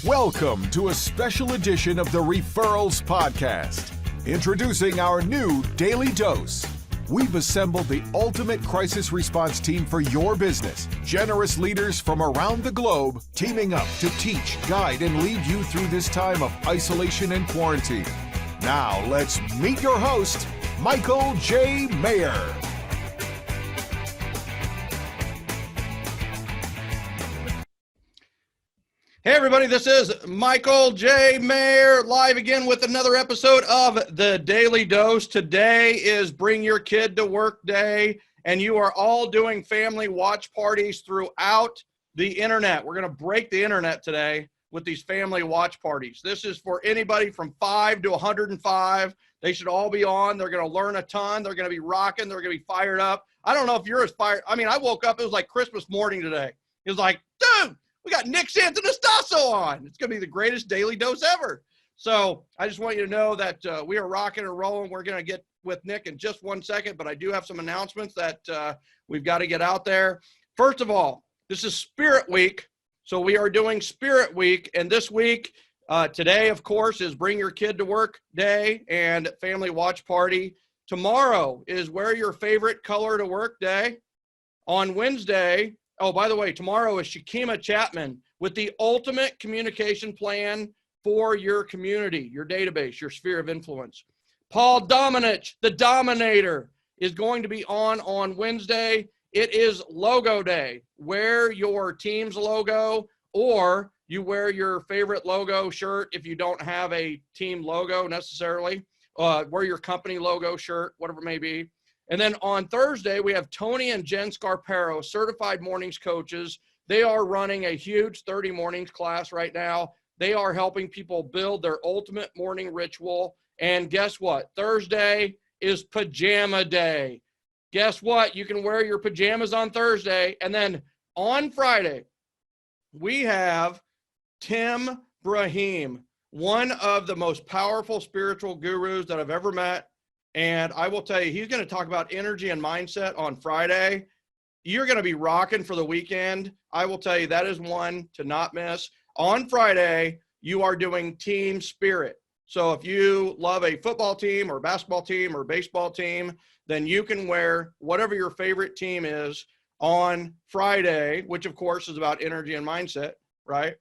Welcome to a special edition of the Referrals podcast. Introducing our new Daily Dose. We've assembled the ultimate crisis response team for your business. Generous leaders from around the globe teaming up to teach, guide, and lead you through this time of isolation and quarantine. Now let's meet your host, Michael J. Maher. Hey everybody, this is Michael J. Maher, live again with another episode of the Daily Dose. Today is Bring Your Kid to Work Day, and you are all doing family watch parties throughout the internet. We're going to break the internet today with these family watch parties. This is for anybody from 5 to 105. They should all be on. They're going to learn a ton. They're going to be rocking. They're going to be fired up. I don't know if you're as fired. I mean, I woke up, it was like Christmas morning today. It was like, dude, we got Nick Santonastasso on. It's going to be the greatest Daily Dose ever. So I just want you to know that we are rocking and rolling. We're going to get with Nick in just 1 second, but I do have some announcements that we've got to get out there. First of all, this is Spirit Week. So we are doing Spirit Week. And this week, today, of course, is Bring Your Kid to Work Day and Family Watch Party. Tomorrow is Wear Your Favorite Color to Work Day. On Wednesday, oh, by the way, tomorrow is Shakima Chapman with the ultimate communication plan for your community, your database, your sphere of influence. Paul Dominich, the Dominator, is going to be on Wednesday. It is Logo Day. Wear your team's logo, or you wear your favorite logo shirt if you don't have a team logo necessarily. Wear your company logo shirt, whatever it may be. And then on Thursday, we have Tony and Jen Scarparo, certified mornings coaches. They are running a huge 30 mornings class right now. They are helping people build their ultimate morning ritual. And guess what? Thursday is pajama day. Guess what? You can wear your pajamas on Thursday. And then on Friday, we have Tim Brahim, one of the most powerful spiritual gurus that I've ever met. And I will tell you, he's going to talk about energy and mindset on Friday. You're going to be rocking for the weekend. I will tell you, that is one to not miss. On Friday, you are doing team spirit. So if you love a football team or basketball team or baseball team, then you can wear whatever your favorite team is on Friday, which of course is about energy and mindset, right?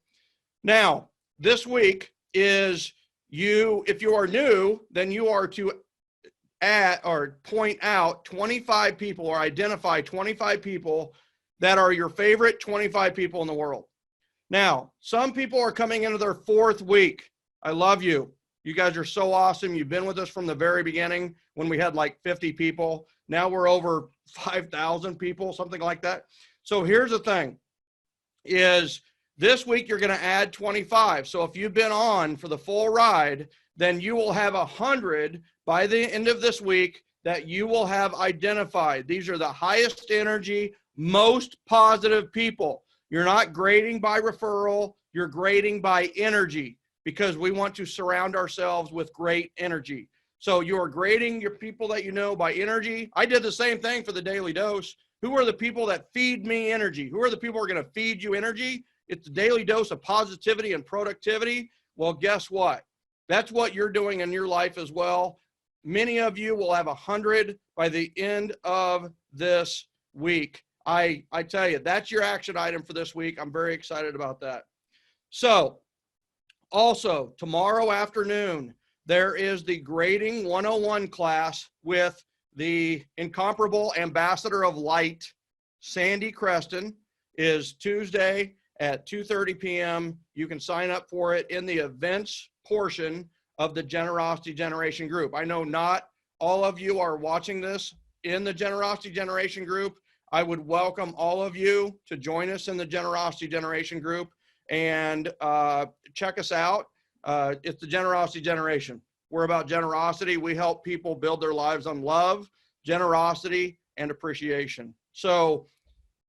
Now, this week is if you are new, then you are to point out 25 people or identify 25 people that are your favorite 25 people in the world. Now, some people are coming into their 4th week. I love you. You guys are so awesome. You've been with us from the very beginning when we had like 50 people. Now we're over 5,000 people, something like that. So here's the thing is this week you're going to add 25. So if you've been on for the full ride, then you will have 100 by the end of this week that you will have identified. These are the highest energy, most positive people. You're not grading by referral, you're grading by energy because we want to surround ourselves with great energy. So you are grading your people that you know by energy. I did the same thing for the Daily Dose. Who are the people that feed me energy? Who are the people who are going to feed you energy? It's the Daily Dose of positivity and productivity. Well, guess what? That's what you're doing in your life as well. Many of you will have 100 by the end of this week. I tell you, that's your action item for this week. I'm very excited about that. So also tomorrow afternoon, there is the Grading 101 class with the incomparable ambassador of light, Sandy Creston. Is Tuesday at 2:30 p.m. You can sign up for it in the events portion of the Generosity Generation group. I know not all of you are watching this in the Generosity Generation group. I would welcome all of you to join us in the Generosity Generation group and check us out. It's the Generosity Generation. We're about generosity. We help people build their lives on love, generosity, and appreciation. So,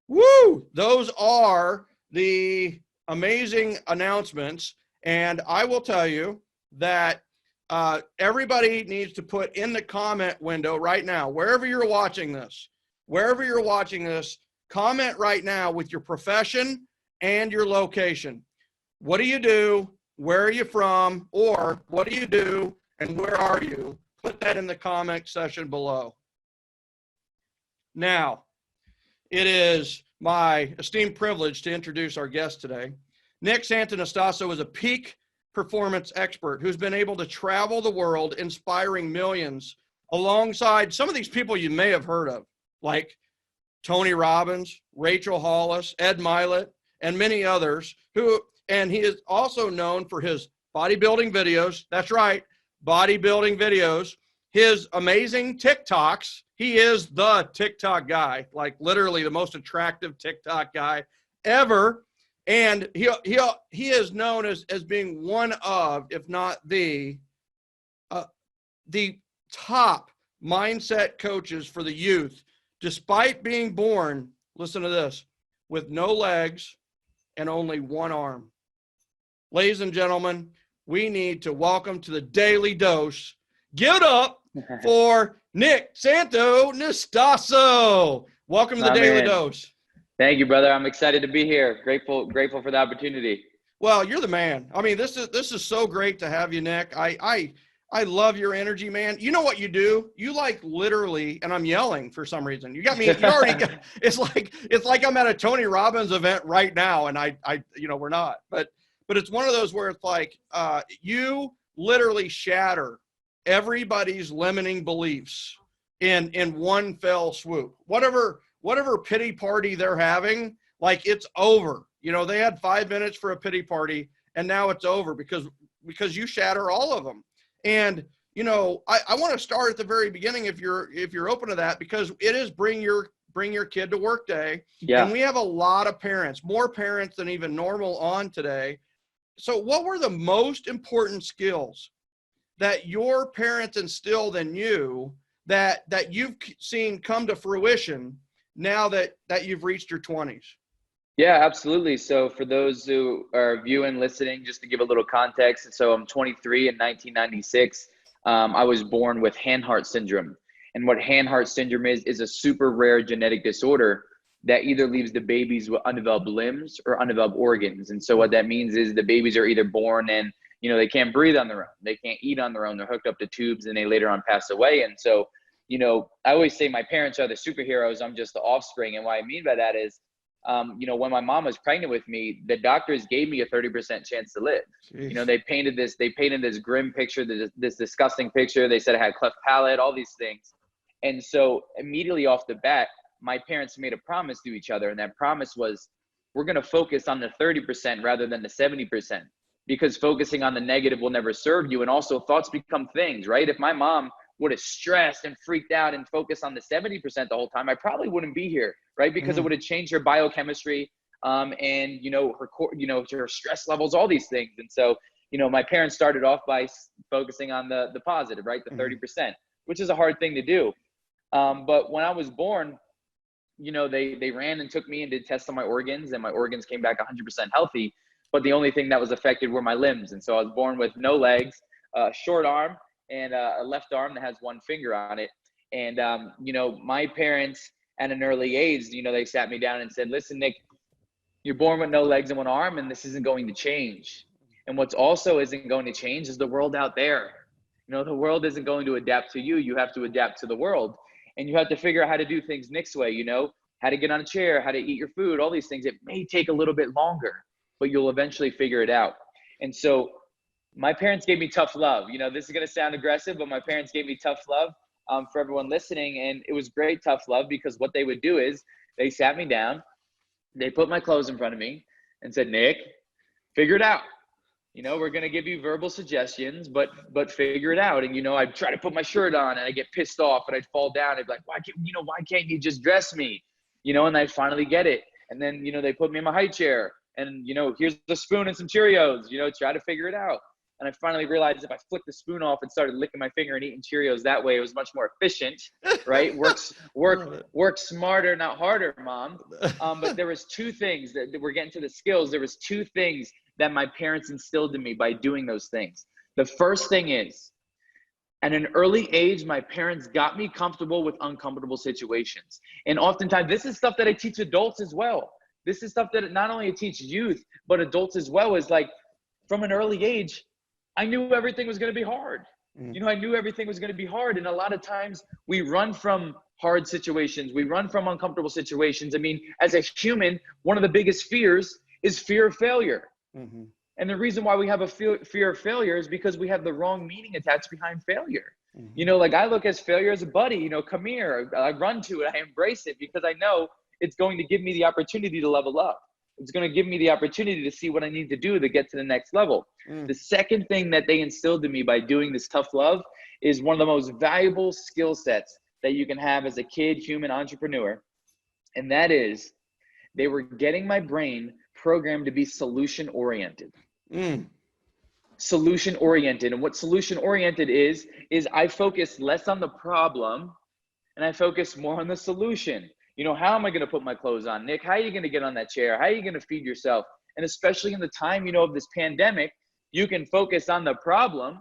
woo, those are the amazing announcements. And I will tell you that everybody needs to put in the comment window right now, wherever you're watching this, comment right now with your profession and your location. what do you do? Where are you from? Or what do you do? And where are you? Put that in the comment section below. Now, it is my esteemed privilege to introduce our guest today. Nick Santonastasso is a peak performance expert who's been able to travel the world inspiring millions alongside some of these people you may have heard of, like Tony Robbins, Rachel Hollis, Ed Milet, and many others and he is also known for his bodybuilding videos. That's right, bodybuilding videos, his amazing TikToks. He is the TikTok guy, like literally the most attractive TikTok guy ever. And he is known as being one of, if not the top mindset coaches for the youth, despite being born, listen to this, with no legs and only one arm. Ladies and gentlemen, we need to welcome to the Daily Dose. Give it up for Nick Santonastasso. Welcome to the Daily Dose. Thank you, brother. I'm excited to be here. Grateful for the opportunity. Well, you're the man. I mean, this is so great to have you, Nick. I love your energy, man. You know what you do? You like literally, and I'm yelling for some reason. You already got, it's like I'm at a Tony Robbins event right now, and I we're not, but it's one of those where it's like, you literally shatter everybody's limiting beliefs in one fell swoop. Whatever pity party they're having, like, it's over. They had 5 minutes for a pity party, and now it's over because you shatter all of them. And, I want to start at the very beginning if you're open to that, because it is bring your kid to work day. Yeah. And we have a lot of parents, more parents than even normal on today. So what were the most important skills that your parents instilled in you that you've seen come to fruition now that you've reached your 20s? Yeah, absolutely. So for those who are viewing, listening, just to give a little context. So I'm 23 in 1996. I was born with hand-heart syndrome. And what hand-heart syndrome is a super rare genetic disorder that either leaves the babies with undeveloped limbs or undeveloped organs. And so what that means is the babies are either born and, they can't breathe on their own. They can't eat on their own. They're hooked up to tubes and they later on pass away. And so, I always say my parents are the superheroes. I'm just the offspring. And what I mean by that is, when my mom was pregnant with me, the doctors gave me a 30% chance to live. Jeez. They painted this grim picture, this disgusting picture. They said I had cleft palate, all these things. And so immediately off the bat, my parents made a promise to each other. And that promise was, we're going to focus on the 30% rather than the 70%, because focusing on the negative will never serve you. And also thoughts become things, right? If my mom would have stressed and freaked out and focused on the 70% the whole time, I probably wouldn't be here, right? Because it would have changed her biochemistry, and her stress levels, all these things. And so, my parents started off by focusing on the positive, right? The 30%, which is a hard thing to do. But when I was born, they ran and took me and did tests on my organs, and my organs came back 100% healthy. But the only thing that was affected were my limbs. And so I was born with no legs, a short arm, and a left arm that has one finger on it. And, my parents at an early age, they sat me down and said, listen, Nick, you're born with no legs and one arm, and this isn't going to change. And what's also isn't going to change is the world out there. The world isn't going to adapt to you. You have to adapt to the world. And you have to figure out how to do things Nick's way, how to get on a chair, how to eat your food, all these things. It may take a little bit longer, but you'll eventually figure it out. And so my parents gave me tough love. This is going to sound aggressive, but my parents gave me tough love, for everyone listening. And it was great tough love, because what they would do is they sat me down, they put my clothes in front of me and said, Nick, figure it out. We're going to give you verbal suggestions, but figure it out. And, I'd try to put my shirt on and I'd get pissed off and I'd fall down. I'd be like, why can't you just dress me? And I'd finally get it. And then, they put me in my high chair and, here's the spoon and some Cheerios, try to figure it out. And I finally realized if I flicked the spoon off and started licking my finger and eating Cheerios that way, it was much more efficient, right? Work smarter, not harder, Mom. But there was two things that we're getting to the skills. There was two things that my parents instilled in me by doing those things. The first thing is, at an early age, my parents got me comfortable with uncomfortable situations. And oftentimes, this is stuff that I teach adults as well. This is stuff that not only teaches youth, but adults as well. Is like, from an early age, I knew everything was going to be hard. I knew everything was going to be hard. And a lot of times we run from hard situations. We run from uncomfortable situations. I mean, as a human, one of the biggest fears is fear of failure. And the reason why we have a fear of failure is because we have the wrong meaning attached behind failure. Like, I look at failure as a buddy, come here. I run to it. I embrace it because I know it's going to give me the opportunity to level up. It's going to give me the opportunity to see what I need to do to get to the next level. The second thing that they instilled in me by doing this tough love is one of the most valuable skill sets that you can have as a kid, human entrepreneur. And that is, they were getting my brain programmed to be solution oriented. Solution oriented. And what solution oriented is I focus less on the problem and I focus more on the solution. How am I going to put my clothes on? Nick, how are you going to get on that chair? How are you going to feed yourself? And especially in the time, of this pandemic, you can focus on the problem,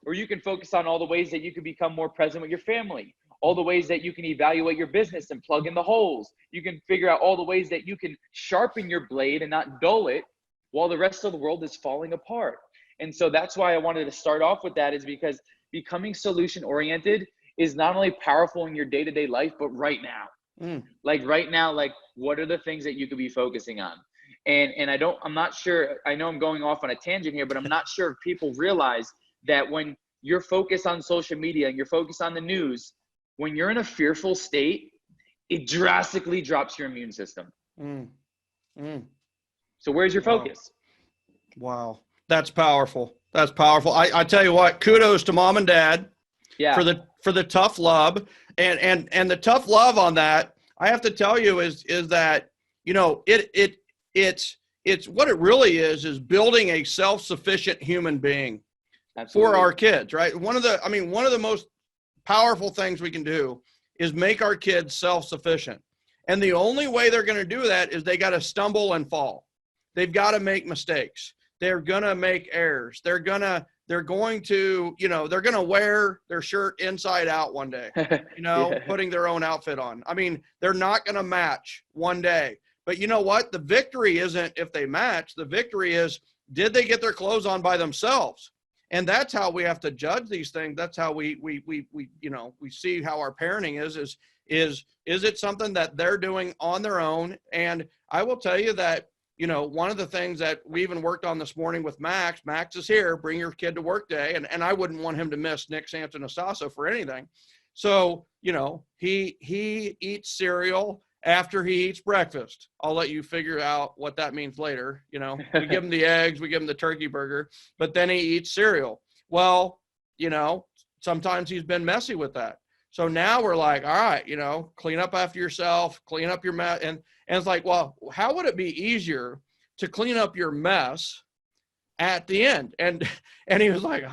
or you can focus on all the ways that you can become more present with your family, all the ways that you can evaluate your business and plug in the holes. You can figure out all the ways that you can sharpen your blade and not dull it while the rest of the world is falling apart. And so that's why I wanted to start off with that, is because becoming solution oriented is not only powerful in your day-to-day life, but right now. Like right now, like, what are the things that you could be focusing on? And I'm not sure, I know I'm going off on a tangent here, but I'm not sure if people realize that when you're focused on social media and you're focused on the news, when you're in a fearful state, it drastically drops your immune system. So where's your focus? Wow. That's powerful. That's powerful. I tell you what, kudos to mom and dad for the tough love. And the tough love on that, I have to tell you, is that, it's what it really is building a self-sufficient human being. Absolutely. For our kids, right? One of the most powerful things we can do is make our kids self-sufficient. And the only way they're going to do that is they got to stumble and fall. They've got to make mistakes. They're going to make errors. They're going to wear their shirt inside out one day, putting their own outfit on. I mean, they're not going to match one day. But you know what? The victory isn't if they match. The victory is, did they get their clothes on by themselves? And that's how we have to judge these things. That's how we see how our parenting is it something that they're doing on their own? And I will tell you that, one of the things that we even worked on this morning with Max is here, bring your kid to work day. And I wouldn't want him to miss Nick Santonastasso for anything. So, he eats cereal after he eats breakfast. I'll let you figure out what that means later. We give him the eggs, we give him the turkey burger, but then he eats cereal. Well, sometimes he's been messy with that. So now we're like, all right, clean up after yourself, clean up your mess. And it's like, well, how would it be easier to clean up your mess at the end? And he was like,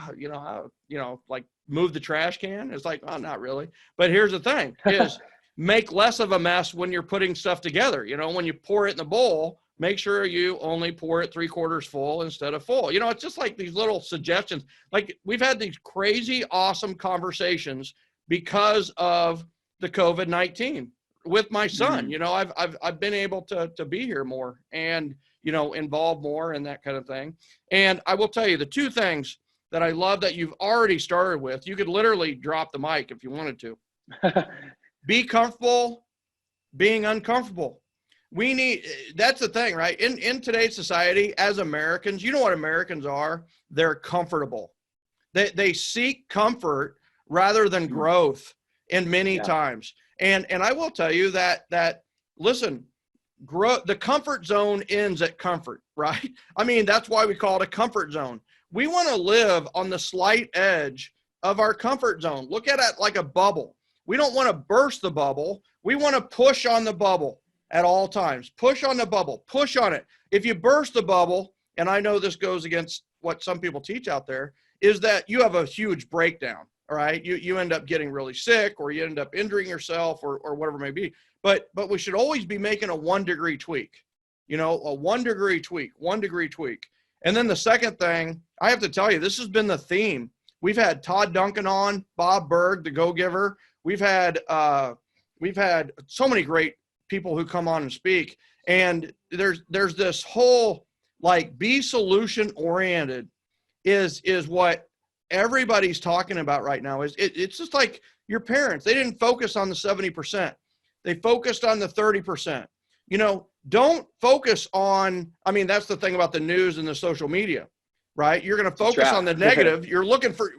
like move the trash can. It's like, oh, not really. But here's the thing is, make less of a mess when you're putting stuff together. When you pour it in the bowl, make sure you only pour it 3/4 full instead of full. It's just like these little suggestions. Like, we've had these crazy, awesome conversations because of the COVID-19 with my son. I've been able to be here more and, involved more and that kind of thing. And I will tell you the two things that I love that you've already started with. You could literally drop the mic if you wanted to. Be comfortable being uncomfortable. That's the thing, right? In today's society, as Americans, you know what Americans are? They're comfortable. They seek comfort rather than growth in many times. And I will tell you that listen, the comfort zone ends at comfort, right? I mean, that's why we call it a comfort zone. We want to live on the slight edge of our comfort zone. Look at it like a bubble. We don't want to burst the bubble. We want to push on the bubble at all times. Push on the bubble, push on it. If you burst the bubble, and I know this goes against what some people teach out there, is that you have a huge breakdown, all right? You end up getting really sick, or you end up injuring yourself, or whatever it may be. But we should always be making a 1-degree tweak, a 1-degree tweak, 1-degree tweak. And then the second thing, I have to tell you, this has been the theme. We've had Todd Duncan on, Bob Berg, the Go-Giver. We've had so many great people who come on and speak. And there's this whole, like, be solution oriented is what everybody's talking about right now. It's just like your parents. They didn't focus on the 70%. They focused on the 30%. You know, don't focus on, I mean, that's the thing about the news and the social media, right? You're going to focus on the negative. You're looking for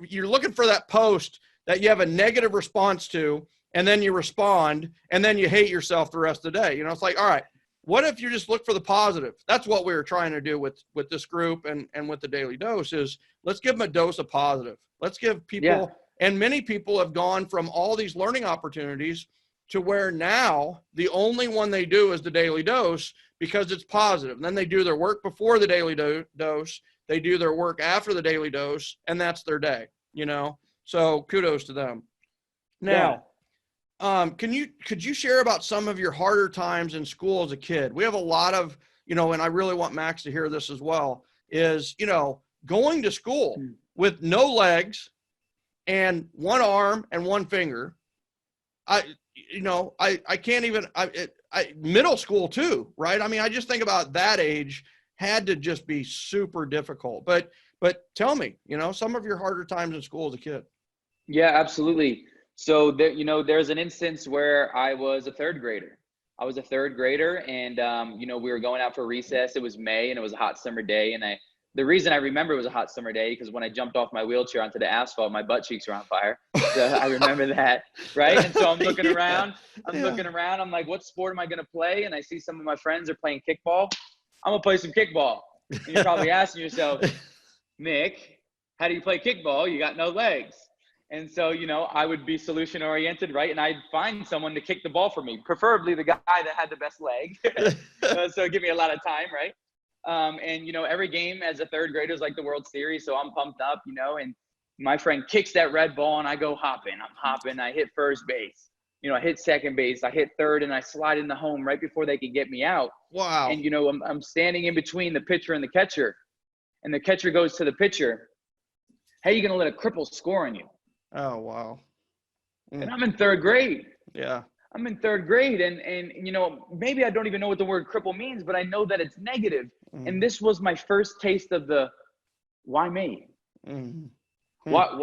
that post that you have a negative response to, and then you respond, and then you hate yourself the rest of the day. You know, it's like, all right, what if you just look for the positive? That's what we were trying to do with this group and with the Daily Dose is let's give them a dose of positive. Let's give people, and many people have gone from all these learning opportunities to where now the only one they do is the Daily Dose because it's positive. And then they do their work before the Daily Dose. They do their work after the Daily Dose, and that's their day, you know? So kudos to them. Now, could you share about some of your harder times in school as a kid? We have a lot of, you know, and I really want Max to hear this as well, is, you know, going to school with no legs and one arm and one finger. I can't even, middle school too, right? I mean, I just think about that age had to just be super difficult, but tell me, you know, some of your harder times in school as a kid. Yeah, absolutely. So there, you know, there's an instance where I was a third grader. And, you know, we were going out for recess. It was May and it was a hot summer day. And the reason I remember it was a hot summer day, because when I jumped off my wheelchair onto the asphalt, my butt cheeks were on fire. So I remember that, right? And so I'm looking around. I'm like, what sport am I going to play? And I see some of my friends are playing kickball. I'm going to play some kickball. And you're probably asking yourself, Nick, how do you play kickball? You got no legs. And so, you know, I would be solution oriented, right? And I'd find someone to kick the ball for me, preferably the guy that had the best leg. So give me a lot of time, right? And, you know, every game as a third grader is like the World Series. So I'm pumped up, you know, and my friend kicks that red ball and I go hopping. I'm hopping. I hit first base. You know, I hit second base. I hit third and I slide into home right before they could get me out. Wow. And, you know, I'm standing in between the pitcher and the catcher. And the catcher goes to the pitcher. How are you going to let a cripple score on you? Oh, wow. And I'm in third grade. Yeah. I'm in third grade. And, you know, maybe I don't even know what the word cripple means, but I know that it's negative. And this was my first taste of the, why me? Why,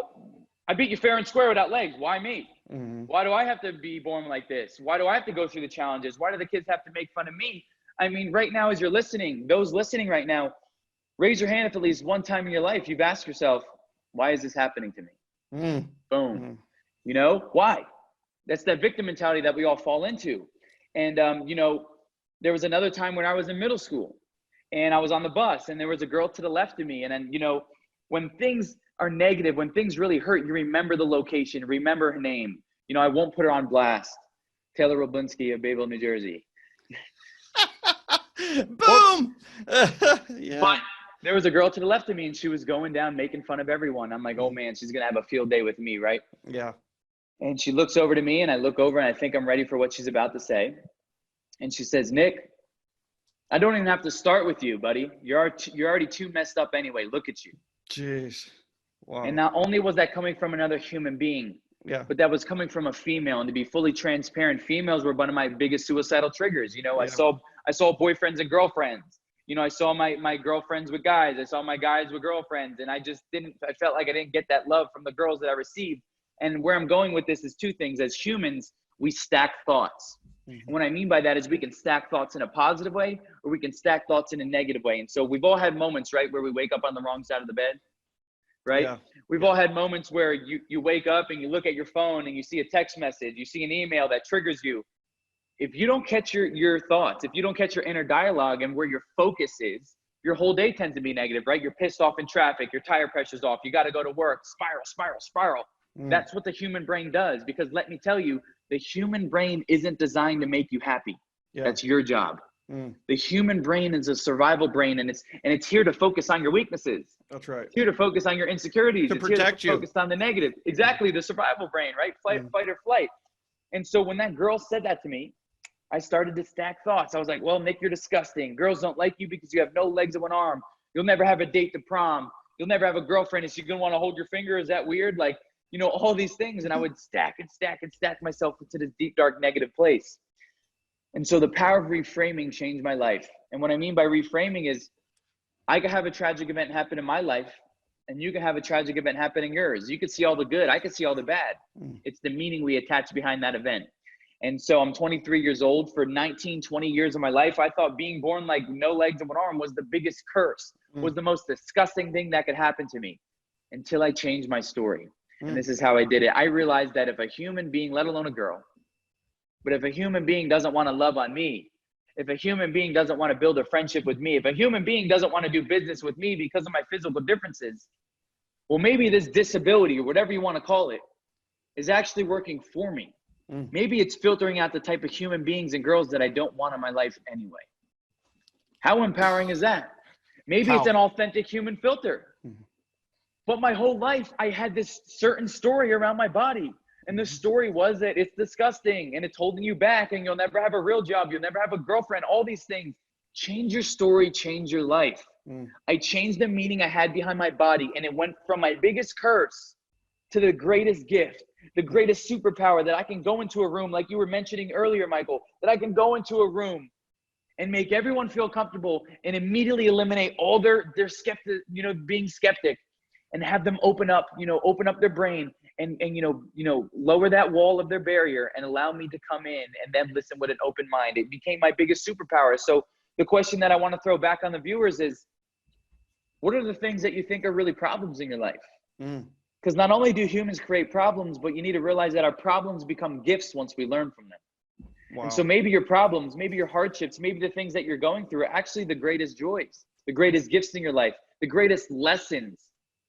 I beat you fair and square without legs. Why me? Why do I have to be born like this? Why do I have to go through the challenges? Why do the kids have to make fun of me? I mean, right now, as you're listening, those listening right now, raise your hand if at least one time in your life you've asked yourself, why is this happening to me? Boom. You know, why? That's that victim mentality that we all fall into. And, you know, there was another time when I was in middle school and I was on the bus and there was a girl to the left of me. And then, you know, when things are negative, when things really hurt, you remember the location, remember her name. You know, I won't put her on blast. Taylor Roblinski of Bayville, New Jersey. Boom. Yeah. But there was a girl to the left of me and she was going down making fun of everyone. I'm like, oh man, she's gonna have a field day with me, right? Yeah. And she looks over to me and I look over and I think I'm ready for what she's about to say. And she says, Nick, I don't even have to start with you, buddy. You're already too messed up anyway. Look at you. Jeez. Wow. And not only was that coming from another human being, but that was coming from a female. And to be fully transparent, females were one of my biggest suicidal triggers. You know, I saw boyfriends and girlfriends. You know, I saw my girlfriends with guys. I saw my guys with girlfriends. And I felt like I didn't get that love from the girls that I received. And where I'm going with this is two things. As humans, we stack thoughts. And what I mean by that is we can stack thoughts in a positive way or we can stack thoughts in a negative way. And so we've all had moments, right, where we wake up on the wrong side of the bed, right? Yeah. We've all had moments where you wake up and you look at your phone and you see a text message, you see an email that triggers you. If you don't catch your thoughts, if you don't catch your inner dialogue and where your focus is, your whole day tends to be negative, right? You're pissed off in traffic, your tire pressure's off, you got to go to work, spiral. That's what the human brain does, because let me tell you, the human brain isn't designed to make you happy. That's your job. The human brain is a survival brain, and it's here to focus on your weaknesses. That's right. It's here to focus on your insecurities. To protect you. Focus on the negative. Exactly, the survival brain, right? Fight or flight. And so when that girl said that to me, I started to stack thoughts. I was like, well, Nick, you're disgusting. Girls don't like you because you have no legs and one arm. You'll never have a date to prom. You'll never have a girlfriend. Is she going to want to hold your finger? Is that weird? Like, you know, all these things. And I would stack and stack and stack myself into this deep, dark, negative place. And so the power of reframing changed my life. And what I mean by reframing is I could have a tragic event happen in my life, and you can have a tragic event happen in yours. You could see all the good. I could see all the bad. It's the meaning we attach behind that event. And so I'm 23 years old. For 19, 20 years of my life, I thought being born like no legs and one arm was the biggest curse, was the most disgusting thing that could happen to me, until I changed my story. And this is how I did it. I realized that if a human being, let alone a girl, but if a human being doesn't want to love on me, if a human being doesn't want to build a friendship with me, if a human being doesn't want to do business with me because of my physical differences, well, maybe this disability, or whatever you want to call it, is actually working for me. Maybe it's filtering out the type of human beings and girls that I don't want in my life anyway. How empowering is that? Maybe it's an authentic human filter. But my whole life, I had this certain story around my body. And the story was that it's disgusting and it's holding you back and you'll never have a real job. You'll never have a girlfriend, all these things. Change your story, change your life. I changed the meaning I had behind my body, and it went from my biggest curse to the greatest gift, the greatest superpower, that I can go into a room, like you were mentioning earlier, Michael, that I can go into a room and make everyone feel comfortable and immediately eliminate all their skeptic, being skeptic, and have them open up their brain and lower that wall of their barrier and allow me to come in and then listen with an open mind. It became my biggest superpower. So the question that I want to throw back on the viewers is, what are the things that you think are really problems in your life? Because not only do humans create problems, but you need to realize that our problems become gifts once we learn from them. Wow. And so maybe your problems, maybe your hardships, maybe the things that you're going through are actually the greatest joys, the greatest gifts in your life, the greatest lessons.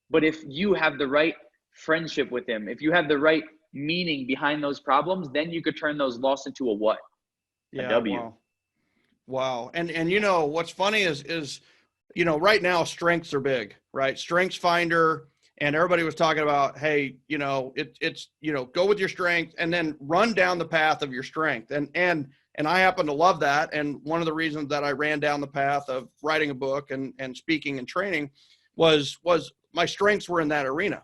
But if you have the right friendship with him, if you have the right meaning behind those problems, then you could turn those loss into a what? A W. Wow. And what's funny is right now strengths are big, right? Strengths Finder, and everybody was talking about, hey, it's go with your strength and then run down the path of your strength. And I happen to love that. And one of the reasons that I ran down the path of writing a book and speaking and training was my strengths were in that arena.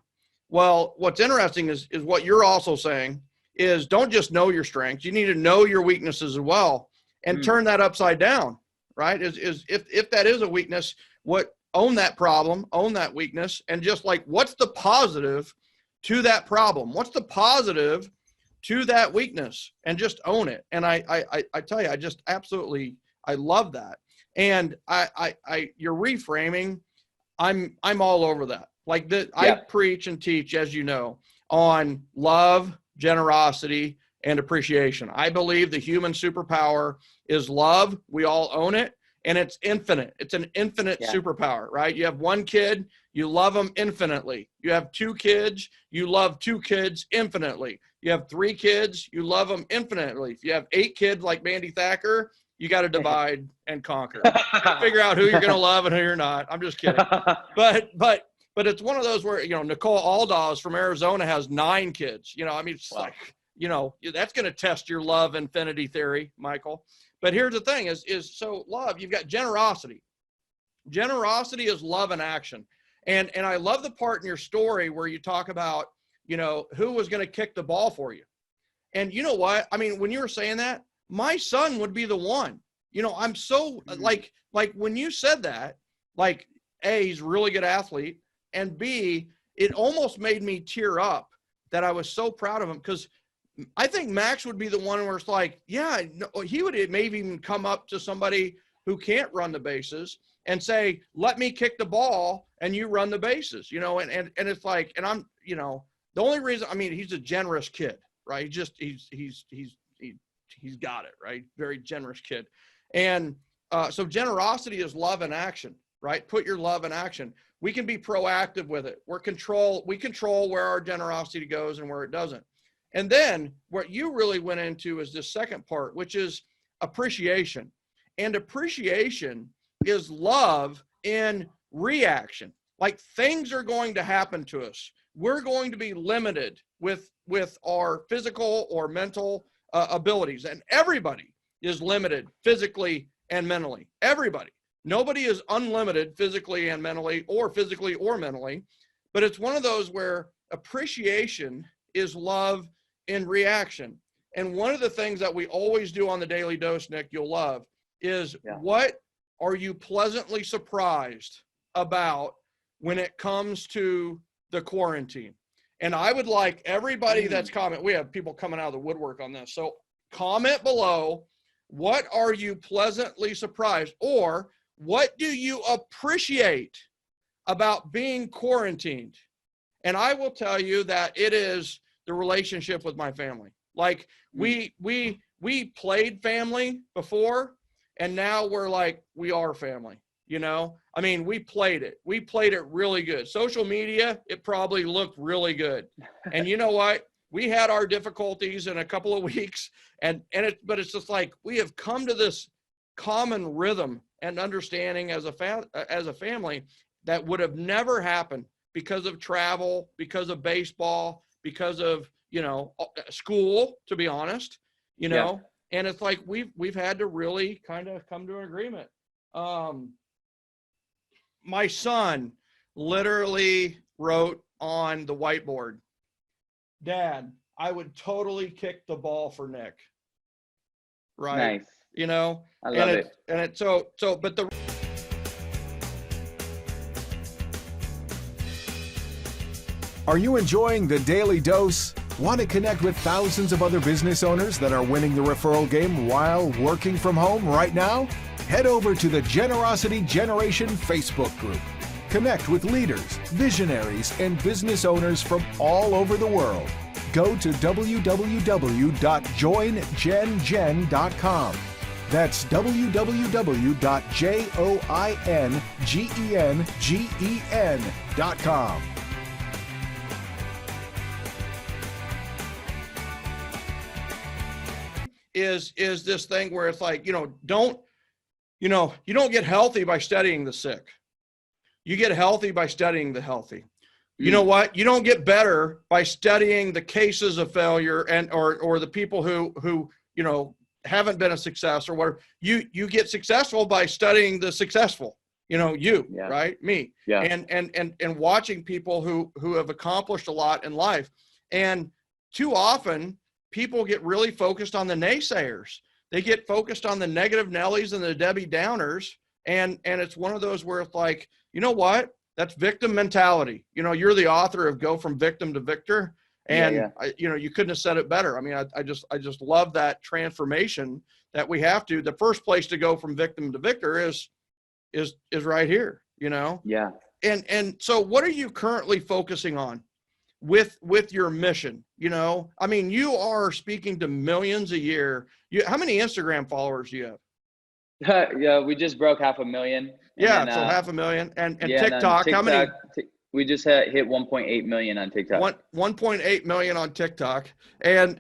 Well, what's interesting is what you're also saying is, don't just know your strengths. You need to know your weaknesses as well and turn that upside down, right? If that is a weakness, own that problem, own that weakness, and just like, what's the positive to that problem? What's the positive to that weakness? And just own it. And I tell you, I just absolutely, I love that. And you're reframing. I'm all over that. Like that, I preach and teach, as you know, on love, generosity, and appreciation. I believe the human superpower is love. We all own it, and it's infinite. It's an infinite superpower, right? You have one kid, you love them infinitely. You have two kids, you love two kids infinitely. You have three kids, you love them infinitely. If you have 8 kids like Mandy Thacker, you got to divide and conquer. Figure out who you're going to love and who you're not. I'm just kidding. But it's one of those where, Nicole Aldous from Arizona has 9 kids. It's like, that's going to test your love infinity theory, Michael. But here's the thing is so love, you've got generosity. Generosity is love in action. And I love the part in your story where you talk about, who was going to kick the ball for you. And you know what? I mean, when you were saying that, my son would be the one. I'm so like when you said that, like, A, he's a really good athlete, and B, it almost made me tear up that I was so proud of him, because I think Max would be the one where it's like, he would maybe even come up to somebody who can't run the bases and say, let me kick the ball and you run the bases, and it's like, and I'm, the only reason, he's a generous kid, right? He's got it, right? Very generous kid. And so generosity is love in action, right? Put your love in action. We can be proactive with it. We control where our generosity goes and where it doesn't. And then what you really went into is this second part, which is appreciation. And appreciation is love in reaction. Like, things are going to happen to us. We're going to be limited with our physical or mental abilities. And everybody is limited physically and mentally. Everybody. Nobody is unlimited physically and mentally, or mentally. But it's one of those where appreciation is love in reaction. And one of the things that we always do on the Daily Dose, Nick, you'll love, is what are you pleasantly surprised about when it comes to the quarantine? And I would like everybody that's comment, we have people coming out of the woodwork on this. So comment below, what are you pleasantly surprised, or what do you appreciate about being quarantined? And I will tell you that it is the relationship with my family. Like we played family before, and now we're like, we are family, you know? I mean, we played it really good. Social media, it probably looked really good. And you know what? We had our difficulties in a couple of weeks, but it's just like, we have come to this common rhythm and understanding as a family that would have never happened because of travel, because of baseball, because of, you know, school, to be honest, you know. And it's like we've had to really kind of come to an agreement. My son literally wrote on the whiteboard, "Dad, I would totally kick the ball for Nick." Right? Nice. You know, I love it. But the Are you enjoying the Daily Dose? Want to connect with thousands of other business owners that are winning the referral game while working from home right now? Head over to the Generosity Generation Facebook group. Connect with leaders, visionaries, and business owners from all over the world. Go to www.joingengen.com. That's www.joingengen.com. is this thing where it's like, you don't get healthy by studying the sick. You get healthy by studying the healthy. You know what? You don't get better by studying the cases of failure or the people who you know haven't been a success or whatever. You get successful by studying the successful. You know, right? Me. Yeah. And watching people who have accomplished a lot in life. And too often people get really focused on the naysayers. They get focused on the negative Nellies and the Debbie Downers. And it's one of those where it's like, you know what? That's victim mentality. You know, you're the author of Go From Victim to Victor. And you couldn't have said it better. I mean, I just love that transformation that we have to. The first place to go from victim to victor is right here, you know? Yeah. And so what are you currently focusing on with your mission? You know, I mean, you are speaking to millions a year. How many Instagram followers do you have? Yeah, we just broke 500,000. Yeah, then, so 500,000. And TikTok, how many? We just hit 1.8 million on TikTok. 1.8 million on TikTok. And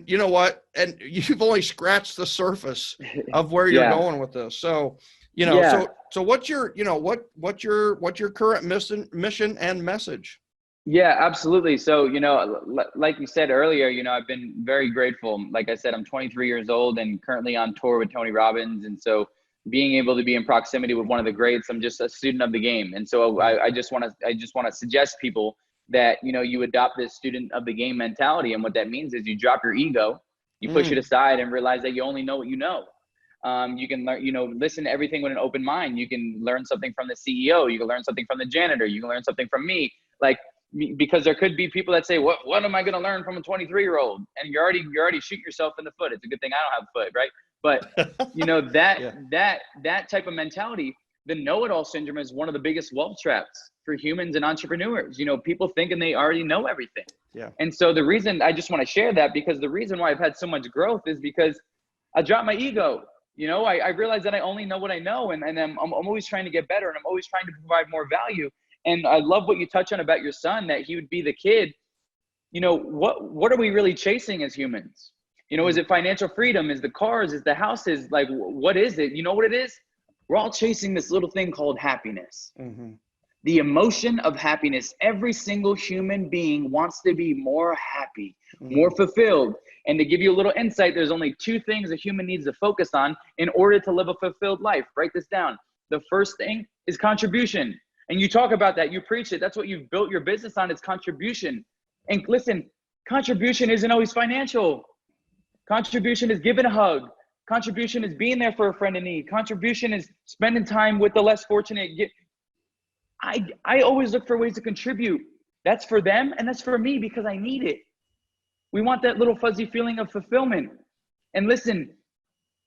you know what? And you've only scratched the surface of where you're going with this. So, you know, so what's your, you know, what's your current mission and message? Yeah, absolutely. So, you know, like you said earlier, you know, I've been very grateful. Like I said, I'm 23 years old and currently on tour with Tony Robbins. And so being able to be in proximity with one of the greats, I'm just a student of the game. And so I just want to suggest people that, you know, you adopt this student of the game mentality. And what that means is you drop your ego, you push it aside and realize that you only know what you know. You can learn, you know, listen to everything with an open mind. You can learn something from the CEO. You can learn something from the janitor. You can learn something from me. Like, because there could be people that say, what am I going to learn from a 23-year-old? And you're already shooting yourself in the foot. It's a good thing I don't have a foot, right? But you know, that type of mentality, the know-it-all syndrome is one of the biggest wealth traps for humans and entrepreneurs. You know, people thinking they already know everything. Yeah. And so the reason I just want to share that, because the reason why I've had so much growth is because I dropped my ego. You know, I realized that I only know what I know, and I'm always trying to get better, and I'm always trying to provide more value. And I love what you touch on about your son, that he would be the kid. You know, what are we really chasing as humans? You know, is it financial freedom? Is the cars? Is the houses? Like, what is it? You know what it is? We're all chasing this little thing called happiness. Mm-hmm. The emotion of happiness. Every single human being wants to be more happy, more fulfilled. And to give you a little insight, there's only two things a human needs to focus on in order to live a fulfilled life. Write this down. The first thing is contribution. And you talk about that, you preach it. That's what you've built your business on, is contribution. And listen, contribution isn't always financial. Contribution is giving a hug. Contribution is being there for a friend in need. Contribution is spending time with the less fortunate. I always look for ways to contribute. That's for them and that's for me because I need it. We want that little fuzzy feeling of fulfillment. And listen,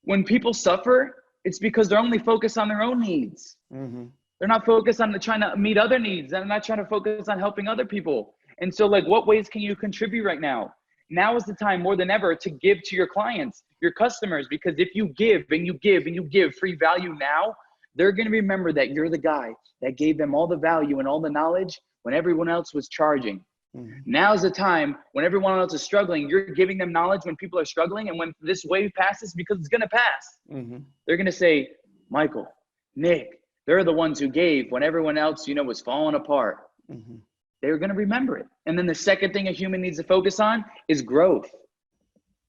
when people suffer, it's because they're only focused on their own needs. Mm-hmm. They're not focused on trying to meet other needs. They're not trying to focus on helping other people. And so like, what ways can you contribute right now? Now is the time more than ever to give to your clients, your customers, because if you give and you give and you give free value now, they're going to remember that you're the guy that gave them all the value and all the knowledge when everyone else was charging. Mm-hmm. Now's the time when everyone else is struggling, you're giving them knowledge when people are struggling. And when this wave passes, because it's going to pass, mm-hmm. they're going to say, Michael, Nick, they're the ones who gave when everyone else, was falling apart. Mm-hmm. They're going to remember it. And then the second thing a human needs to focus on is growth.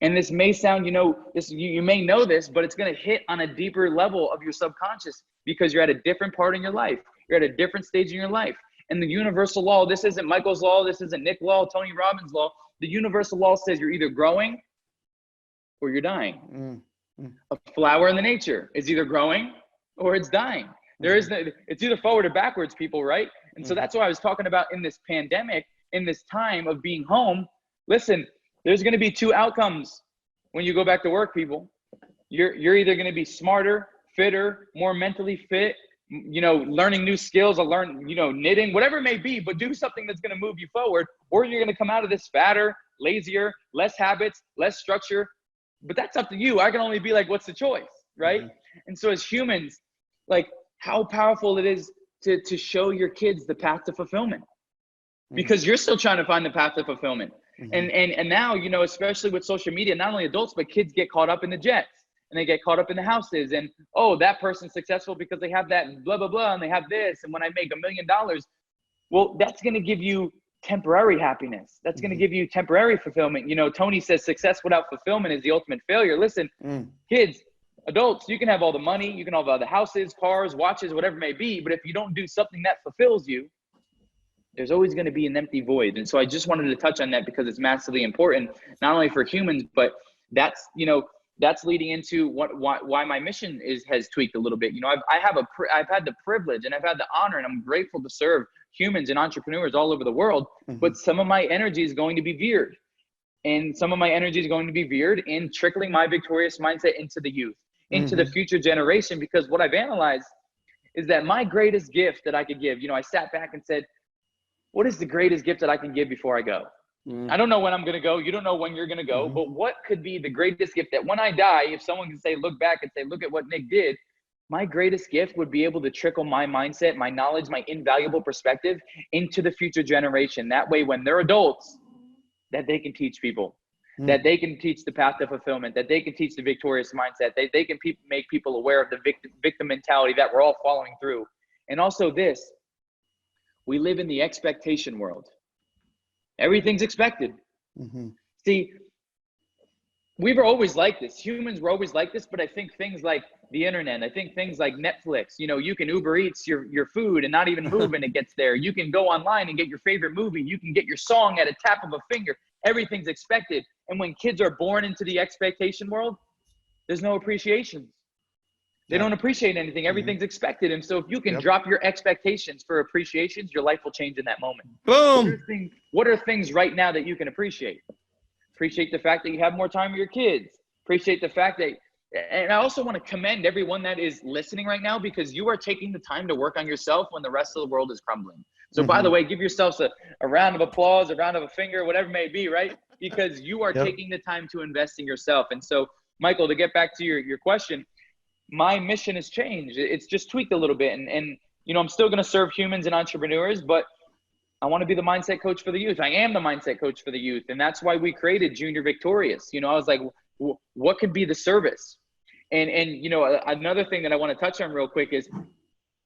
And this may sound, you may know this, but it's going to hit on a deeper level of your subconscious because you're at a different part in your life. You're at a different stage in your life. And the universal law, this isn't Michael's law, this isn't Nick's law, Tony Robbins' law. The universal law says you're either growing or you're dying. Mm-hmm. A flower in the nature is either growing or it's dying. There is it's either forward or backwards, people, right? And so that's why I was talking about in this pandemic, in this time of being home. Listen, there's going to be two outcomes when you go back to work, people. You're either going to be smarter, fitter, more mentally fit, learning new skills or knitting, whatever it may be, but do something that's going to move you forward, or you're going to come out of this fatter, lazier, less habits, less structure. But that's up to you. I can only be like, what's the choice, right? Mm-hmm. And so as humans, like, how powerful it is to show your kids the path to fulfillment, because you're still trying to find the path to fulfillment. Mm-hmm. And now, especially with social media, not only adults, but kids get caught up in the jets and they get caught up in the houses and, oh, that person's successful because they have that blah, blah, blah. And they have this. And when I make $1 million, well, that's going to give you temporary happiness. That's going to give you temporary fulfillment. Tony says success without fulfillment is the ultimate failure. Listen, kids, adults, you can have all the money, you can have all the houses, cars, watches, whatever it may be, but if you don't do something that fulfills you, there's always going to be an empty void. And so I just wanted to touch on that because it's massively important, not only for humans, but that's leading into why my mission has tweaked a little bit. I've had the privilege and I've had the honor, and I'm grateful to serve humans and entrepreneurs all over the world, but some of my energy is going to be veered. And some of my energy is going to be veered in trickling my victorious mindset into the youth, into the future generation, because what I've analyzed is that my greatest gift that I could give, I sat back and said, what is the greatest gift that I can give before I go? I don't know when I'm going to go. You don't know when you're going to go, but what could be the greatest gift that when I die, if someone can say, look back and say, look at what Nick did, my greatest gift would be able to trickle my mindset, my knowledge, my invaluable perspective into the future generation. That way, when they're adults, that they can teach people, that they can teach the path to fulfillment, that they can teach the victorious mindset, they can make people aware of the victim mentality that we're all following through. And also this, we live in the expectation world. Everything's expected. See, we were always like this. Humans were always like this, but I think things like the internet, I think things like Netflix, you can Uber Eats your food and not even move and it gets there. You can go online and get your favorite movie. You can get your song at a tap of a finger. Everything's expected. And when kids are born into the expectation world, there's no appreciation. They don't appreciate anything. Everything's expected. And so if you can drop your expectations for appreciations, your life will change in that moment. Boom. What are things right now that you can appreciate? Appreciate the fact that you have more time with your kids. Appreciate the fact that, and I also want to commend everyone that is listening right now, because you are taking the time to work on yourself when the rest of the world is crumbling. So by the way, give yourselves a round of applause, a round of a finger, whatever it may be, right? Because you are taking the time to invest in yourself. And so, Michael, to get back to your question, my mission has changed. It's just tweaked a little bit. And I'm still going to serve humans and entrepreneurs, but I want to be the mindset coach for the youth. I am the mindset coach for the youth. And that's why we created Junior Victorious. I was like, what could be the service? And another thing that I want to touch on real quick is,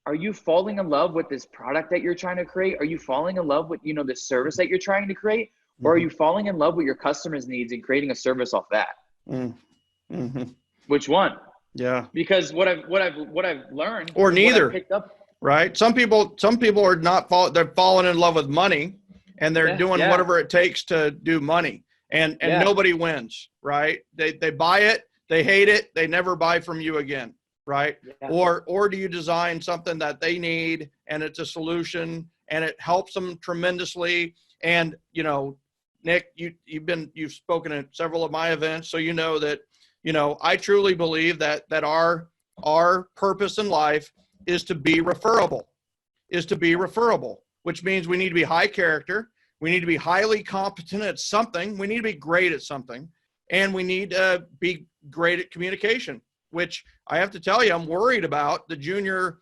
are you falling in love with this product that you're trying to create? Are you falling in love with, the service that you're trying to create? Or are you falling in love with your customers' needs and creating a service off that? Which one? Yeah. Because what I've learned, or neither, picked up, right? Some people are not they're falling in love with money, and they're doing whatever it takes to do money. and nobody wins, right? They buy it, they hate it, they never buy from you again, right? Yeah. Or do you design something that they need and it's a solution and it helps them tremendously? And, you know, Nick, you've spoken at several of my events, so you know that, you know, I truly believe that our purpose in life is to be referable, which means we need to be high character. We need to be highly competent at something. We need to be great at something, and we need to be great at communication, which I have to tell you, I'm worried about the junior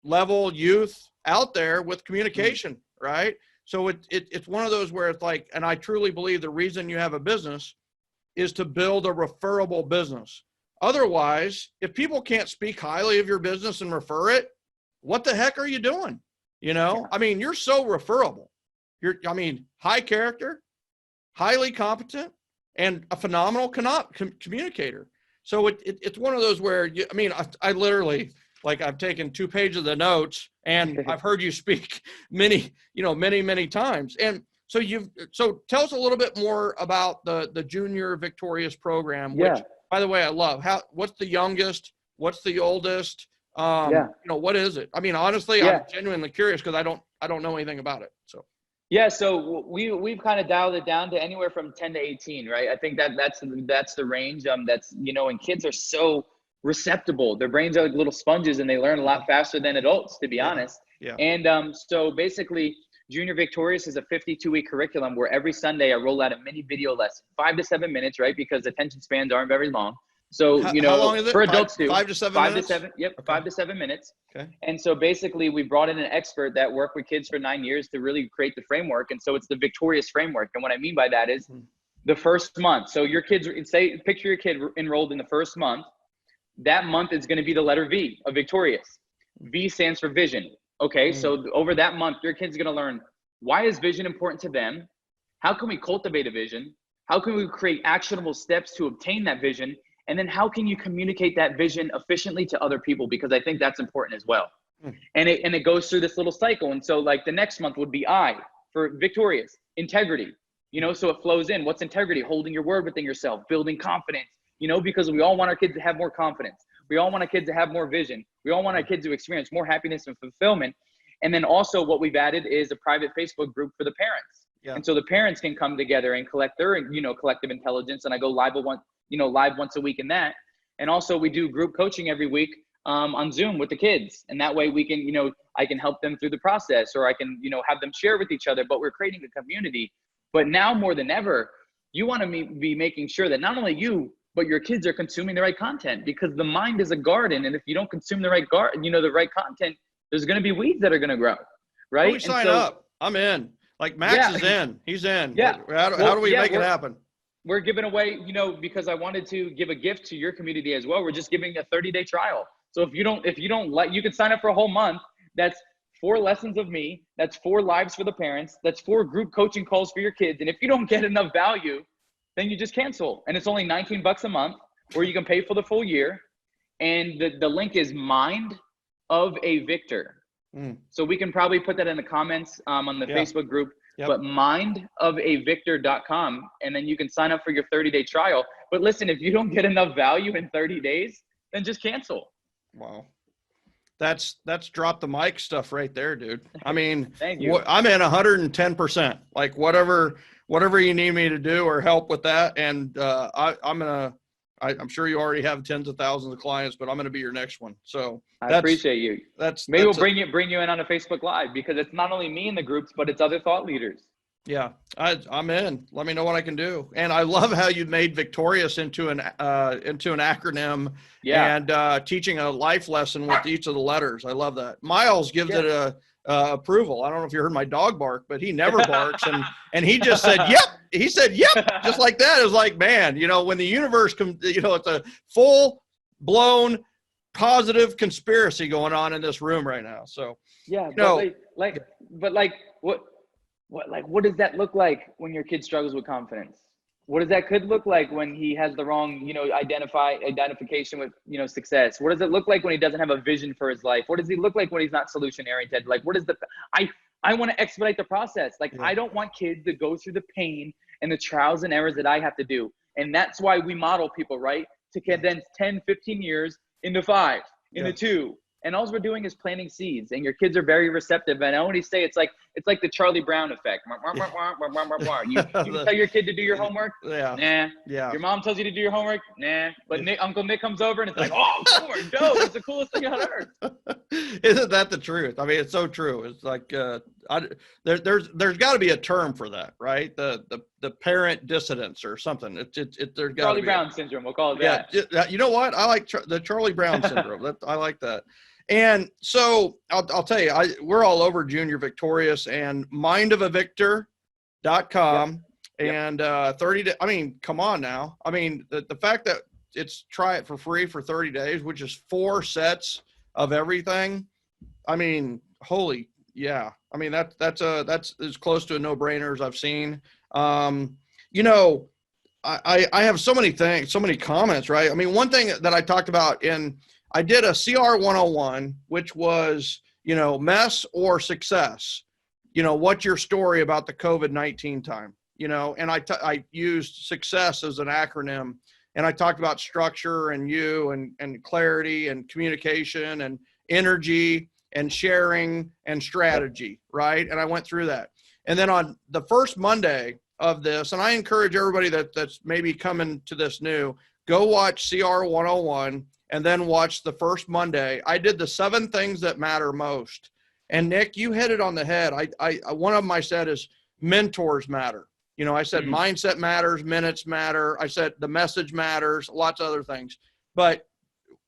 level youth out there with communication, right? So it's one of those where it's like, and I truly believe the reason you have a business is to build a referable business. Otherwise, if people can't speak highly of your business and refer it, what the heck are you doing? You know, I mean, you're so referable. High character, highly competent, and a phenomenal communicator. So it's one of those where, I literally, like, I've taken 2 pages of the notes, and I've heard you speak many times. And so tell us a little bit more about the Junior Victorious program, which, by the way, I love. What's the youngest? What's the oldest? What is it? I mean, honestly, I'm genuinely curious because I don't know anything about it. So. Yeah, so we've kind of dialed it down to anywhere from 10 to 18, right? I think that's the range. That's, you know, and kids are so receptible. Their brains are like little sponges, and they learn a lot faster than adults, to be honest. Yeah. And so basically, Junior Victorious is a 52-week curriculum where every Sunday I roll out a mini video lesson, 5 to 7 minutes, right? Because attention spans aren't very long. So, how long is it? For adults too. 5 to 7 minutes? 5 to 7, yep, okay. 5 to 7 minutes. Okay. And so basically we brought in an expert that worked with kids for 9 years to really create the framework. And so it's the Victorious framework. And what I mean by that is the first month. So your kids, picture your kid enrolled in the first month. That month is going to be the letter V of Victorious. V stands for vision. Okay. So over that month, your kid's going to learn, why is vision important to them? How can we cultivate a vision? How can we create actionable steps to obtain that vision? And then how can you communicate that vision efficiently to other people? Because I think that's important as well. And it goes through this little cycle. And so like the next month would be I for Victorious, integrity, you know, so it flows in. What's integrity? Holding your word within yourself, building confidence, you know, because we all want our kids to have more confidence. We all want our kids to have more vision. We all want our kids to experience more happiness and fulfillment. And then also what we've added is a private Facebook group for the parents. Yeah. And so the parents can come together and collect their, you know, collective intelligence. And I go live once a week in that. And also we do group coaching every week on Zoom with the kids. And that way we can, you know, I can help them through the process, or I can, you know, have them share with each other, but we're creating a community. But now more than ever, you want to be making sure that not only you, but your kids are consuming the right content, because the mind is a garden. And if you don't consume the right the right content, there's going to be weeds that are going to grow. Right. How do we sign up? I'm in. Like Max is in. He's in. Yeah. How do we make it happen? We're giving away, you know, because I wanted to give a gift to your community as well. We're just giving a 30-day trial. So if you don't like, you can sign up for a whole month. That's 4 lessons of me. That's 4 lives for the parents. That's 4 group coaching calls for your kids. And if you don't get enough value, then you just cancel. And it's only $19 a month, or you can pay for the full year. And the link is Mind of a Victor. So we can probably put that in the comments on the Facebook group. But mindofavictor.com, and then you can sign up for your 30-day trial. But listen, if you don't get enough value in 30 days, then just cancel. Wow. That's drop the mic stuff right there, dude. I mean, Thank you. I'm in 110%, like whatever you need me to do or help with that. And I'm sure you already have tens of thousands of clients, but I'm going to be your next one. So I appreciate you. Maybe we'll bring you in on a Facebook Live, because it's not only me in the groups, but it's other thought leaders. Yeah, I'm in. Let me know what I can do. And I love how you made Victorious into an acronym. Yeah. And teaching a life lesson with each of the letters. I love that. Miles gives it a approval. I don't know if you heard my dog bark, but he never barks. and he just said, yep. He said, yep. Just like that. It was like, man, you know, when the universe comes, you know, it's a full blown positive conspiracy going on in this room right now. So, yeah, what does that look like when your kid struggles with confidence? What does that could look like when he has the wrong, you know, identification with, you know, success? What does it look like when he doesn't have a vision for his life? What does he look like when he's not solution oriented? Like, what is I want to expedite the process. Like, I don't want kids to go through the pain and the trials and errors that I have to do. And that's why we model people, right? To condense 10, 15 years into 5, into 2. And all we're doing is planting seeds, and your kids are very receptive. And I always say it's like the Charlie Brown effect. You tell your kid to do your homework? Nah. Yeah. Your mom tells you to do your homework? Nah. But Uncle Nick comes over and it's like, oh, corn, dope. It's the coolest thing on earth. Isn't that the truth? I mean, it's so true. It's like there's got to be a term for that, right? The parent dissidents or something. There's got Charlie Brown syndrome. We'll call it that. Yeah. You know what? I like the Charlie Brown syndrome. I like that. And so I'll tell you, we're all over Junior Victorious and mindofavictor.com and 30 days. I mean, come on now. I mean, the fact that it's try it for free for 30 days, which is 4 sets of everything. I mean, holy, yeah. I mean, that's as close to a no-brainer as I've seen. You know, I have so many things, so many comments, right? I mean, one thing that I talked about I did a CR 101, which was, you know, mess or success. You know, what's your story about the COVID-19 time? You know, and I used success as an acronym, and I talked about structure and and clarity and communication and energy and sharing and strategy, right? And I went through that. And then on the first Monday of this, and I encourage everybody that's maybe coming to this new, go watch CR 101 and then watch the first Monday. I did the 7 things that matter most. And Nick, you hit it on the head. One of them I said is mentors matter. You know, I said mindset matters, minutes matter. I said the message matters, lots of other things. But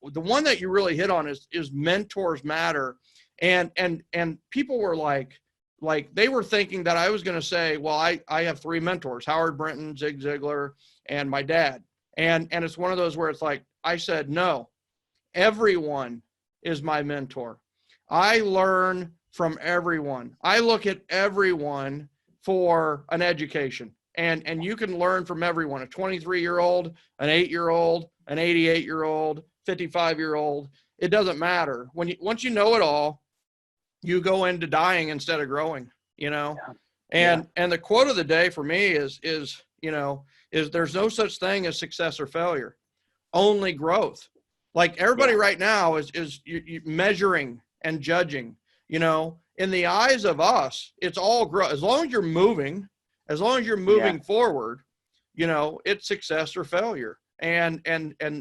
the one that you really hit on is mentors matter. And people were like they were thinking that I was going to say, well, I have 3 mentors, Howard Brinton, Zig Ziglar, and my dad. And it's one of those where it's like, I said, no, everyone is my mentor. I learn from everyone. I look at everyone for an education, and you can learn from everyone, a 23-year-old, an 8-year-old, an 88-year-old, 55-year-old. It doesn't matter. Once you know it all, you go into dying instead of growing, you know? Yeah. And the quote of the day for me is there's no such thing as success or failure, only growth. Like everybody right now is you measuring and judging, you know, in the eyes of us, it's all growth. As long as you're moving forward, you know, it's success or failure, and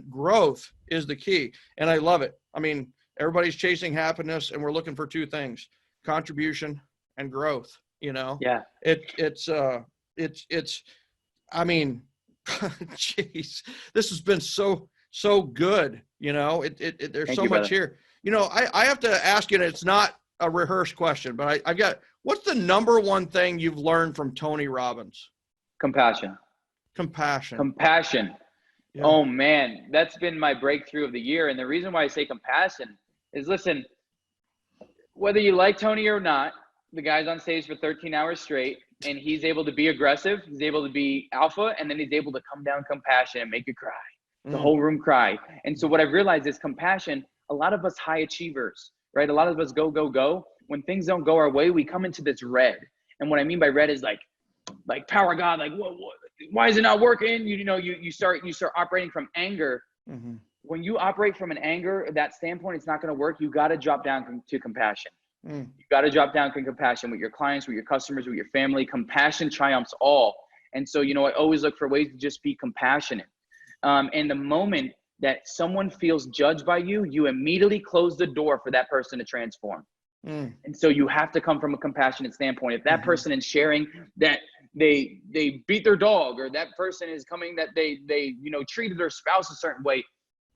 growth is the key. And I love it. I mean, everybody's chasing happiness, and we're looking for 2 things: contribution and growth, you know? Yeah. It's I mean, geez, this has been so good, you know, there's Thank so much here. You know, I have to ask you, and it's not a rehearsed question, but I got, what's the number one thing you've learned from Tony Robbins? Compassion. Yeah. Oh man, that's been my breakthrough of the year. And the reason why I say compassion is, listen, whether you like Tony or not, the guy's on stage for 13 hours straight, and he's able to be aggressive. He's able to be alpha, and then he's able to come down compassion and make you cry. The whole room cry. And so what I've realized is compassion, a lot of us high achievers, right? A lot of us go. When things don't go our way, we come into this red. And what I mean by red is like power God, like, what, why is it not working? You start operating from anger. Mm-hmm. When you operate from an anger, that standpoint, it's not going to work. You got to drop down to compassion. You got to drop down to compassion with your clients, with your customers, with your family. Compassion triumphs all. And so, you know, I always look for ways to just be compassionate. And the moment that someone feels judged by you, you immediately close the door for that person to transform. And so you have to come from a compassionate standpoint. If that person is sharing that they beat their dog, or that person is coming that they treated their spouse a certain way,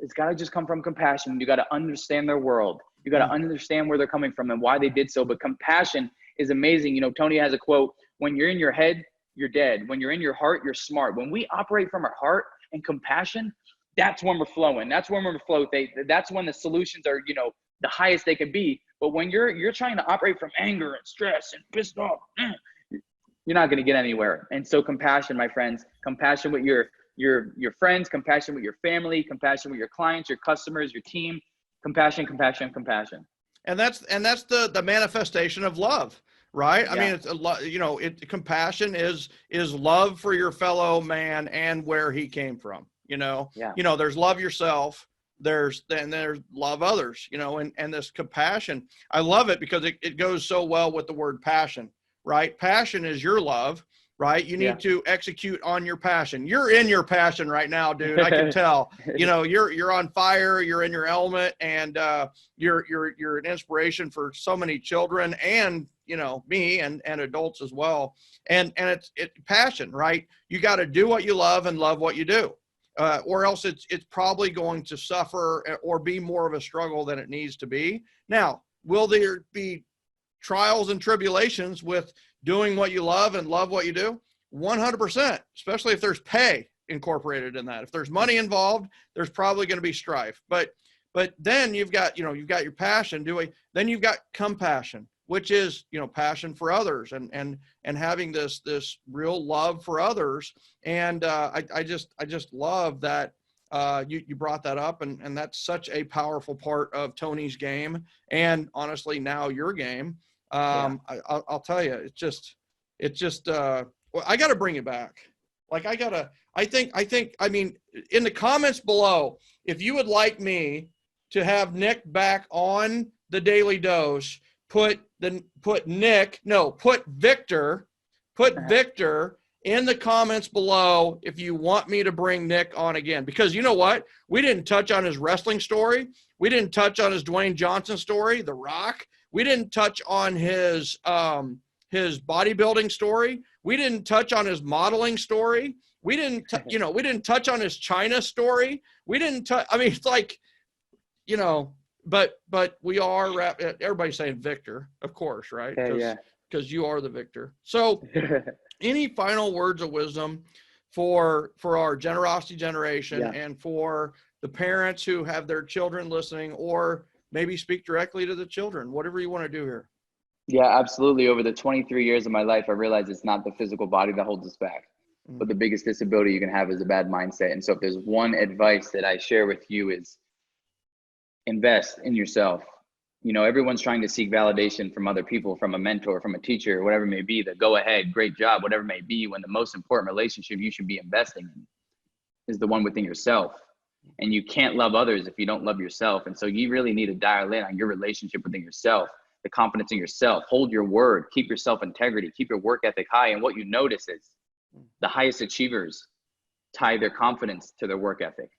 it's got to just come from compassion. You got to understand their world. You got to understand where they're coming from and why they did so. But compassion is amazing. You know, Tony has a quote: when you're in your head, you're dead. When you're in your heart, you're smart. When we operate from our heart and compassion, that's when we're flowing. That's when we're float. That's when the solutions are, you know, the highest they could be. But when you're trying to operate from anger and stress and pissed off, you're not going to get anywhere. And so compassion, my friends, compassion with your friends, compassion with your family, compassion with your clients, your customers, your team, compassion. And that's the manifestation of love, right? I Yeah. mean, it's compassion is love for your fellow man and where he came from, Yeah. there's love yourself. There's love others, and this compassion. I love it because it goes so well with the word passion, right? Passion is your love, right? You need to execute on your passion. You're in your passion right now, dude. I can tell, you're on fire, you're in your element, and you're an inspiration for so many children and, me and adults as well. And it's passion, right? You got to do what you love and love what you do. Or else it's probably going to suffer or be more of a struggle than it needs to be. Now, will there be trials and tribulations with doing what you love and love what you do? 100%, especially if there's pay incorporated in that. If there's money involved, there's probably going to be strife. But then you've got your passion, then you've got compassion, which is, passion for others and having this real love for others. And I just love that you brought that up, and that's such a powerful part of Tony's game, and honestly now your game. I'll tell you, it's just well, I got to bring it back. Like I mean, in the comments below, if you would like me to have Nick back on the Daily Dose, put Victor in the comments below if you want me to bring Nick on again. Because you know what? We didn't touch on his wrestling story. We didn't touch on his Dwayne Johnson story, The Rock. We didn't touch on his bodybuilding story. We didn't touch on his modeling story. We didn't touch on his China story. We didn't touch, I mean, it's like, but we are everybody's saying Victor, of course, right? Because you are the victor. So any final words of wisdom for our generosity generation and for the parents who have their children listening, or maybe speak directly to the children, whatever you want to do here? Yeah, absolutely. Over the 23 years of my life, I realized it's not the physical body that holds us back, but the biggest disability you can have is a bad mindset. And so if there's one advice that I share with you is invest in yourself. Everyone's trying to seek validation from other people, from a mentor, from a teacher, whatever it may be, the go ahead, great job, whatever it may be, when the most important relationship you should be investing in is the one within yourself. And you can't love others if you don't love yourself. And so you really need to dial in on your relationship within yourself, the confidence in yourself, hold your word, keep your self-integrity, keep your work ethic high. And what you notice is the highest achievers tie their confidence to their work ethic,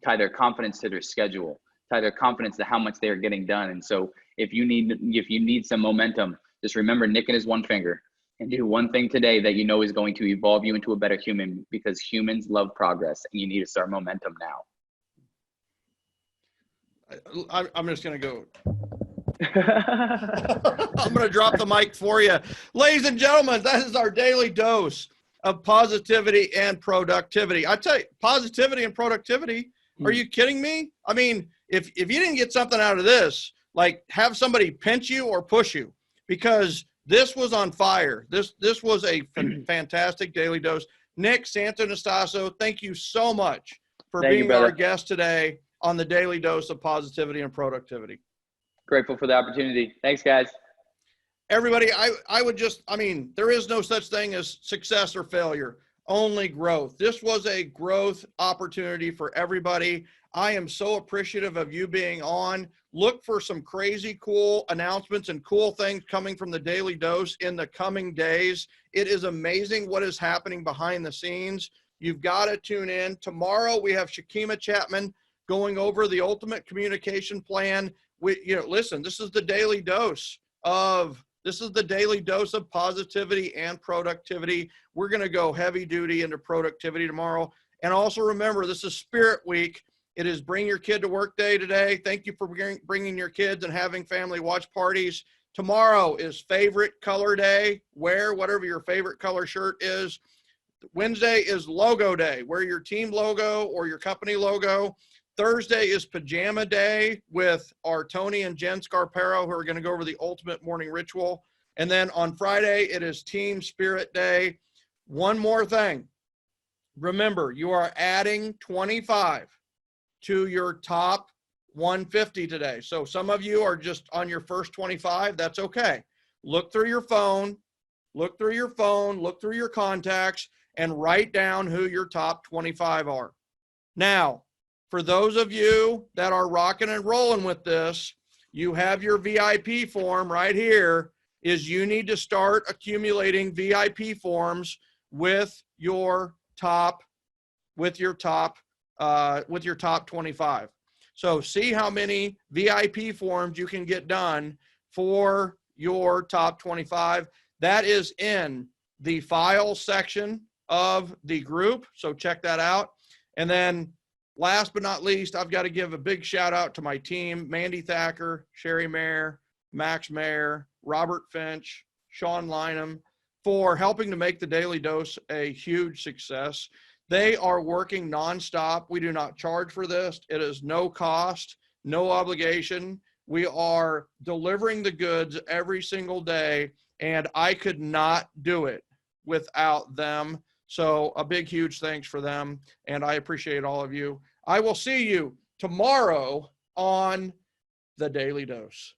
tie their confidence to their schedule, tie their confidence to how much they are getting done. And so if you need some momentum, just remember Nick and his one finger and do one thing today that is going to evolve you into a better human, because humans love progress and you need to start momentum now. I'm just going to go. I'm going to drop the mic for you. Ladies and gentlemen, that is our daily dose of positivity and productivity. I tell you, positivity and productivity. Are you kidding me? I mean, if you didn't get something out of this, like have somebody pinch you or push you, because this was on fire. This was a fantastic daily dose. Nick Santonastasso, thank you so much for being our guest today on the daily dose of positivity and productivity. Grateful for the opportunity. Thanks, guys. Everybody, there is no such thing as success or failure, only growth. This was a growth opportunity for everybody. I am so appreciative of you being on. Look for some crazy cool announcements and cool things coming from the Daily Dose in the coming days. It is amazing what is happening behind the scenes. You've got to tune in. Tomorrow we have Shakima Chapman going over the ultimate communication plan. Listen, this is the daily dose of positivity and productivity. We're going to go heavy duty into productivity tomorrow. And also remember, this is Spirit Week. It is Bring Your Kid to Work Day today. Thank you for bringing your kids and having family watch parties. Tomorrow is Favorite Color Day. Wear whatever your favorite color shirt is. Wednesday is Logo Day. Wear your team logo or your company logo. Thursday is Pajama Day with our Tony and Jen Scarpero, who are going to go over the ultimate morning ritual. And then on Friday, it is Team Spirit Day. One more thing. Remember, you are adding 25 to your top 150 today. So some of you are just on your first 25. That's okay. look through your phone, look through your contacts, and write down who your top 25 are. Now, for those of you that are rocking and rolling with this, you have your VIP form right here. Is you need to start accumulating VIP forms with your top 25. So see how many VIP forms you can get done for your top 25. That is in the file section of the group. So check that out. And then last but not least, I've got to give a big shout out to my team, Mandy Thacker, Sherry Maher, Max Maher, Robert Finch, Sean Lynham, for helping to make the Daily Dose a huge success. They are working nonstop. We do not charge for this. It is no cost, no obligation. We are delivering the goods every single day, and I could not do it without them. So a big, huge thanks for them, and I appreciate all of you. I will see you tomorrow on the Daily Dose.